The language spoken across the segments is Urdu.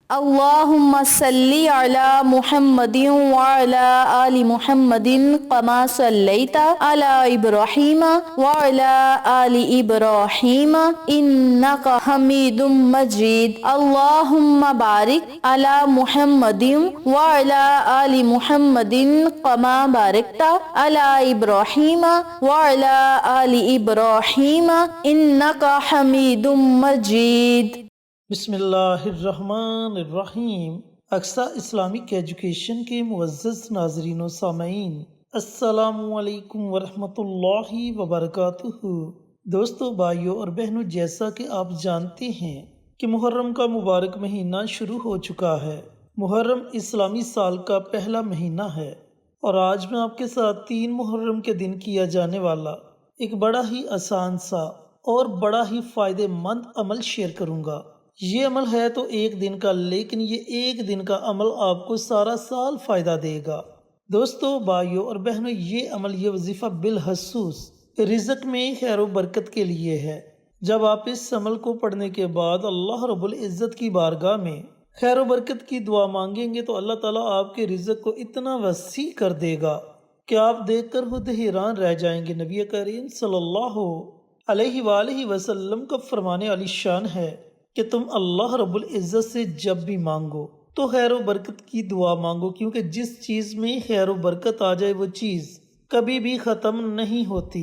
اللهم صل على محمد وعلى آل محمد كما صليت على إبراهيم وعلى آل إبراهيم إنك حميد مجيد. اللهم بارك على محمد وعلى آل محمد كما باركت على إبراهيم وعلى آل إبراهيم إنك حميد مجيد. بسم اللہ الرحمن الرحیم۔ اقصی اسلامک ایجوکیشن کے معزز ناظرین و سامعین، السلام علیکم ورحمۃ اللہ وبرکاتہ۔ دوستو، بھائیوں اور بہنوں، جیسا کہ آپ جانتے ہیں کہ محرم کا مبارک مہینہ شروع ہو چکا ہے۔ محرم اسلامی سال کا پہلا مہینہ ہے، اور آج میں آپ کے ساتھ 3 محرم کے دن کیا جانے والا ایک بڑا ہی آسان سا اور بڑا ہی فائدہ مند عمل شیئر کروں گا۔ یہ عمل ہے تو ایک دن کا، لیکن یہ ایک دن کا عمل آپ کو سارا سال فائدہ دے گا۔ دوستو، بھائیوں اور بہنوں، یہ عمل، یہ وظیفہ بالخصوص رزق میں خیر و برکت کے لیے ہے۔ جب آپ اس عمل کو پڑھنے کے بعد اللہ رب العزت کی بارگاہ میں خیر و برکت کی دعا مانگیں گے تو اللہ تعالیٰ آپ کے رزق کو اتنا وسیع کر دے گا کہ آپ دیکھ کر خود حیران رہ جائیں گے۔ نبی کریم صلی اللہ علیہ وآلہ وسلم کا فرمان علی شان ہے کہ تم اللہ رب العزت سے جب بھی مانگو تو خیر و برکت کی دعا مانگو، کیونکہ جس چیز میں خیر و برکت آ جائے وہ چیز کبھی بھی ختم نہیں ہوتی۔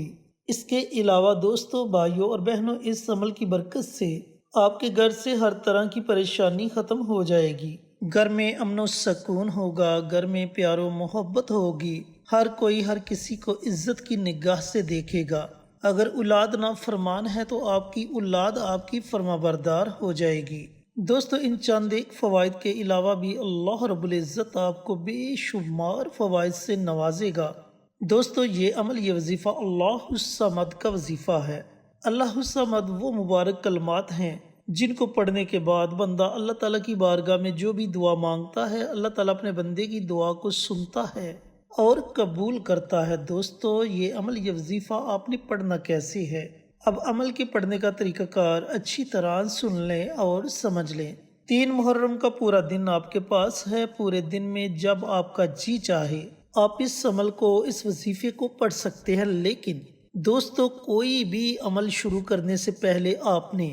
اس کے علاوہ دوستو، بھائیوں اور بہنوں، اس عمل کی برکت سے آپ کے گھر سے ہر طرح کی پریشانی ختم ہو جائے گی۔ گھر میں امن و سکون ہوگا، گھر میں پیار و محبت ہوگی، ہر کوئی ہر کسی کو عزت کی نگاہ سے دیکھے گا۔ اگر اولاد نافرمان ہے تو آپ کی اولاد آپ کی فرما بردار ہو جائے گی۔ دوستو، ان چند ایک فوائد کے علاوہ بھی اللہ رب العزت آپ کو بے شمار فوائد سے نوازے گا۔ دوستو، یہ عمل، یہ وظیفہ اللہ الصمد کا وظیفہ ہے۔ اللہ الصمد وہ مبارک کلمات ہیں جن کو پڑھنے کے بعد بندہ اللہ تعالیٰ کی بارگاہ میں جو بھی دعا مانگتا ہے، اللہ تعالیٰ اپنے بندے کی دعا کو سنتا ہے اور قبول کرتا ہے۔ دوستو، یہ عمل، یہ وظیفہ آپ نے پڑھنا کیسے ہے؟ اب عمل کے پڑھنے کا طریقہ کار اچھی طرح سن لیں اور سمجھ لیں۔ 3 محرم کا پورا دن آپ کے پاس ہے۔ پورے دن میں جب آپ کا جی چاہے آپ اس عمل کو، اس وظیفے کو پڑھ سکتے ہیں، لیکن دوستو، کوئی بھی عمل شروع کرنے سے پہلے آپ نے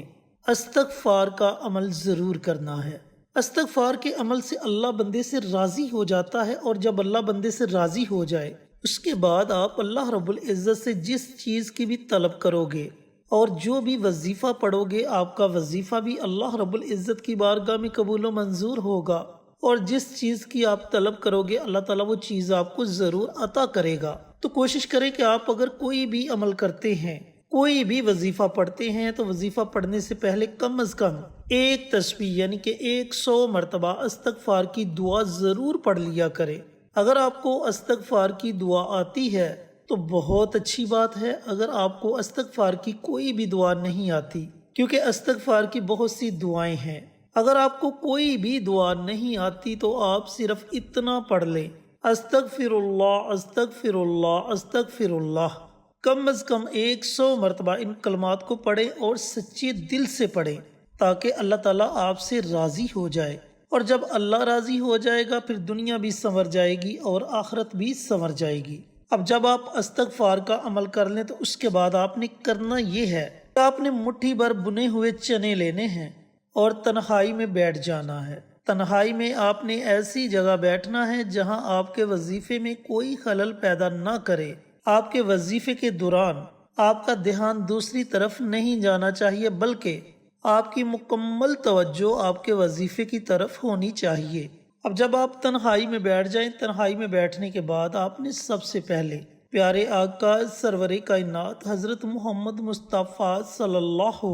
استغفار کا عمل ضرور کرنا ہے۔ استغفار کے عمل سے اللہ بندے سے راضی ہو جاتا ہے، اور جب اللہ بندے سے راضی ہو جائے اس کے بعد آپ اللہ رب العزت سے جس چیز کی بھی طلب کرو گے اور جو بھی وظیفہ پڑھو گے، آپ کا وظیفہ بھی اللہ رب العزت کی بارگاہ میں قبول و منظور ہوگا، اور جس چیز کی آپ طلب کرو گے اللہ تعالیٰ وہ چیز آپ کو ضرور عطا کرے گا۔ تو کوشش کریں کہ آپ اگر کوئی بھی عمل کرتے ہیں، کوئی بھی وظیفہ پڑھتے ہیں، تو وظیفہ پڑھنے سے پہلے کم از کم ایک تسبیح یعنی کہ 100 مرتبہ استغفار کی دعا ضرور پڑھ لیا کرے۔ اگر آپ کو استغفار کی دعا آتی ہے تو بہت اچھی بات ہے۔ اگر آپ کو استغفار کی کوئی بھی دعا نہیں آتی، کیونکہ استغفار کی بہت سی دعائیں ہیں، اگر آپ کو کوئی بھی دعا نہیں آتی تو آپ صرف اتنا پڑھ لیں، استغفر اللہ استغفر اللہ استغفر اللہ۔ کم از کم 100 مرتبہ ان کلمات کو پڑھیں اور سچے دل سے پڑھیں، تاکہ اللہ تعالیٰ آپ سے راضی ہو جائے، اور جب اللہ راضی ہو جائے گا پھر دنیا بھی سنور جائے گی اور آخرت بھی سنور جائے گی۔ اب جب آپ استغفار کا عمل کر لیں تو اس کے بعد آپ نے کرنا یہ ہے کہ آپ نے مٹھی بھر بنے ہوئے چنے لینے ہیں اور تنہائی میں بیٹھ جانا ہے۔ تنہائی میں آپ نے ایسی جگہ بیٹھنا ہے جہاں آپ کے وظیفے میں کوئی خلل پیدا نہ کرے۔ آپ کے وظیفے کے دوران آپ کا دھیان دوسری طرف نہیں جانا چاہیے، بلکہ آپ کی مکمل توجہ آپ کے وظیفے کی طرف ہونی چاہیے۔ اب جب آپ تنہائی میں بیٹھ جائیں، تنہائی میں بیٹھنے کے بعد آپ نے سب سے پہلے پیارے آقا سرور کائنات حضرت محمد مصطفیٰ صلی اللہ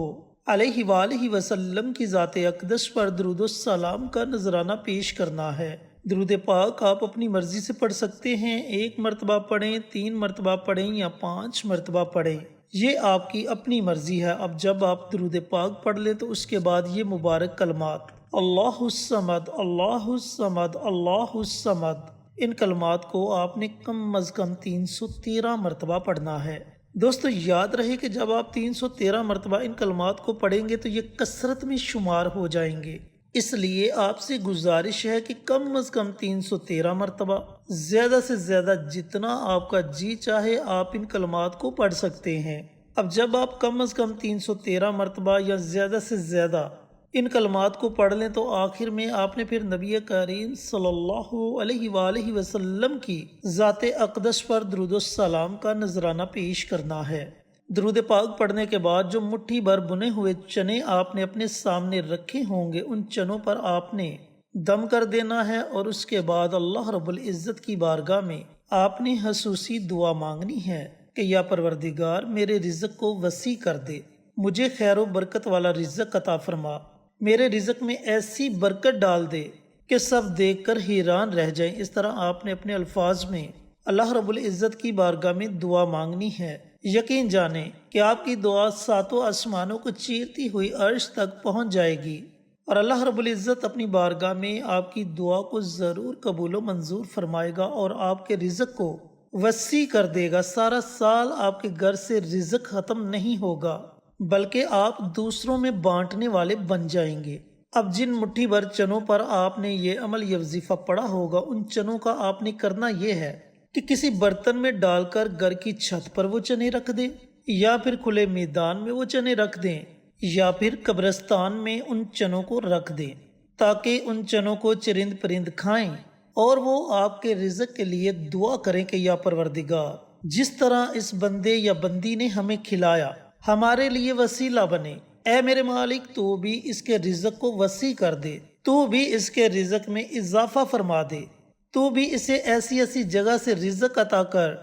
علیہ وآلہ وسلم کی ذات اقدس پر درود و سلام کا نذرانہ پیش کرنا ہے۔ درود پاک آپ اپنی مرضی سے پڑھ سکتے ہیں، 1 مرتبہ پڑھیں، 3 مرتبہ پڑھیں یا 5 مرتبہ پڑھیں، یہ آپ کی اپنی مرضی ہے۔ اب جب آپ درود پاک پڑھ لیں تو اس کے بعد یہ مبارک کلمات، اللہ الصمد اللہ الصمد اللہ الصمد، ان کلمات کو آپ نے کم از کم 313 مرتبہ پڑھنا ہے۔ دوستو، یاد رہے کہ جب آپ 313 مرتبہ ان کلمات کو پڑھیں گے تو یہ کثرت میں شمار ہو جائیں گے، اس لیے آپ سے گزارش ہے کہ کم از کم 313 مرتبہ، زیادہ سے زیادہ جتنا آپ کا جی چاہے آپ ان کلمات کو پڑھ سکتے ہیں۔ اب جب آپ کم از کم 313 مرتبہ یا زیادہ سے زیادہ ان کلمات کو پڑھ لیں تو آخر میں آپ نے پھر نبی کریم صلی اللہ علیہ وآلہ وسلم کی ذات اقدس پر درود و سلام کا نذرانہ پیش کرنا ہے۔ درود پاک پڑھنے کے بعد جو مٹھی بھر بنے ہوئے چنے آپ نے اپنے سامنے رکھے ہوں گے، ان چنوں پر آپ نے دم کر دینا ہے، اور اس کے بعد اللہ رب العزت کی بارگاہ میں آپ نے خصوصی دعا مانگنی ہے کہ یا پروردگار میرے رزق کو وسیع کر دے، مجھے خیر و برکت والا رزق عطا فرما، میرے رزق میں ایسی برکت ڈال دے کہ سب دیکھ کر حیران رہ جائیں۔ اس طرح آپ نے اپنے الفاظ میں اللہ رب العزت کی بارگاہ میں دعا مانگنی ہے۔ یقین جانیں کہ آپ کی دعا ساتوں آسمانوں کو چیرتی ہوئی عرش تک پہنچ جائے گی، اور اللہ رب العزت اپنی بارگاہ میں آپ کی دعا کو ضرور قبول و منظور فرمائے گا اور آپ کے رزق کو وسیع کر دے گا۔ سارا سال آپ کے گھر سے رزق ختم نہیں ہوگا، بلکہ آپ دوسروں میں بانٹنے والے بن جائیں گے۔ اب جن مٹھی بھر چنوں پر آپ نے یہ عمل یا وظیفہ پڑھا ہوگا، ان چنوں کا آپ نے کرنا یہ ہے کہ کسی برتن میں ڈال کر گھر کی چھت پر وہ چنے رکھ دیں، یا پھر کھلے میدان میں وہ چنے رکھ دیں، یا پھر قبرستان میں ان چنوں کو رکھ دیں، تاکہ ان چنوں کو چرند پرند کھائیں اور وہ آپ کے رزق کے لیے دعا کریں کہ یا پروردگار جس طرح اس بندے یا بندی نے ہمیں کھلایا ہمارے لیے وسیلہ بنے، اے میرے مالک تو بھی اس کے رزق کو وسیع کر دے، تو بھی اس کے رزق میں اضافہ فرما دے، تو بھی اسے ایسی ایسی جگہ سے رزق عطا کر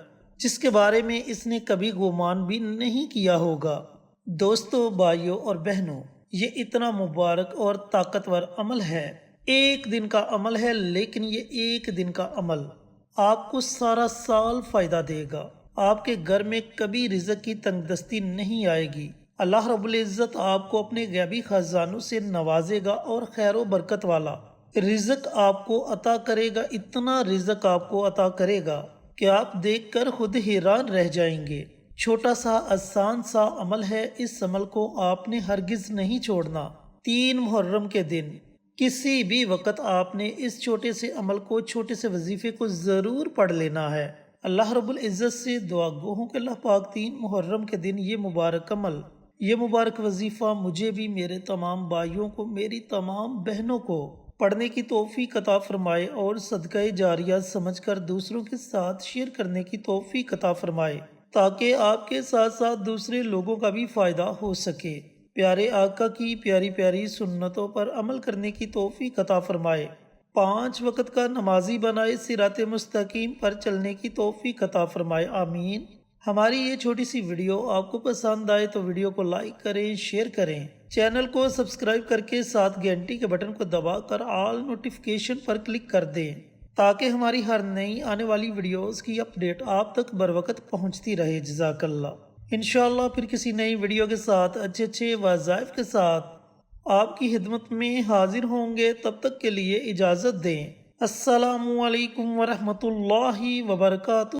جس کے بارے میں اس نے کبھی گمان بھی نہیں کیا ہوگا۔ دوستو، بھائیوں اور بہنوں، یہ اتنا مبارک اور طاقتور عمل ہے، ایک دن کا عمل ہے، لیکن یہ ایک دن کا عمل آپ کو سارا سال فائدہ دے گا۔ آپ کے گھر میں کبھی رزق کی تنگ دستی نہیں آئے گی۔ اللہ رب العزت آپ کو اپنے غیبی خزانوں سے نوازے گا اور خیر و برکت والا رزق آپ کو عطا کرے گا، اتنا رزق آپ کو عطا کرے گا کہ آپ دیکھ کر خود حیران رہ جائیں گے۔ چھوٹا سا آسان سا عمل ہے، اس عمل کو آپ نے ہرگز نہیں چھوڑنا۔ 3 محرم کے دن کسی بھی وقت آپ نے اس چھوٹے سے عمل کو، چھوٹے سے وظیفے کو ضرور پڑھ لینا ہے۔ اللہ رب العزت سے دعا گو ہوں کہ اللہ پاک 3 محرم کے دن یہ مبارک عمل، یہ مبارک وظیفہ مجھے بھی، میرے تمام بھائیوں کو، میری تمام بہنوں کو پڑھنے کی توفیق عطا فرمائے اور صدقہ جاریہ سمجھ کر دوسروں کے ساتھ شیئر کرنے کی توفیق عطا فرمائے، تاکہ آپ کے ساتھ ساتھ دوسرے لوگوں کا بھی فائدہ ہو سکے۔ پیارے آقا کی پیاری پیاری سنتوں پر عمل کرنے کی توفیق عطا فرمائے، 5 وقت کا نمازی بنائے، صراط مستقیم پر چلنے کی توفیق عطا فرمائے، آمین۔ ہماری یہ چھوٹی سی ویڈیو آپ کو پسند آئے تو ویڈیو کو لائک کریں، شیئر کریں، چینل کو سبسکرائب کر کے ساتھ گھنٹی کے بٹن کو دبا کر آل نوٹیفیکیشن پر کلک کر دیں، تاکہ ہماری ہر نئی آنے والی ویڈیوز کی اپڈیٹ آپ تک بروقت پہنچتی رہے۔ جزاک اللہ۔ انشاءاللہ پھر کسی نئی ویڈیو کے ساتھ، اچھے وظائف کے ساتھ آپ کی خدمت میں حاضر ہوں گے۔ تب تک کے لیے اجازت دیں۔ السلام علیکم ورحمۃ اللہ وبرکاتہ۔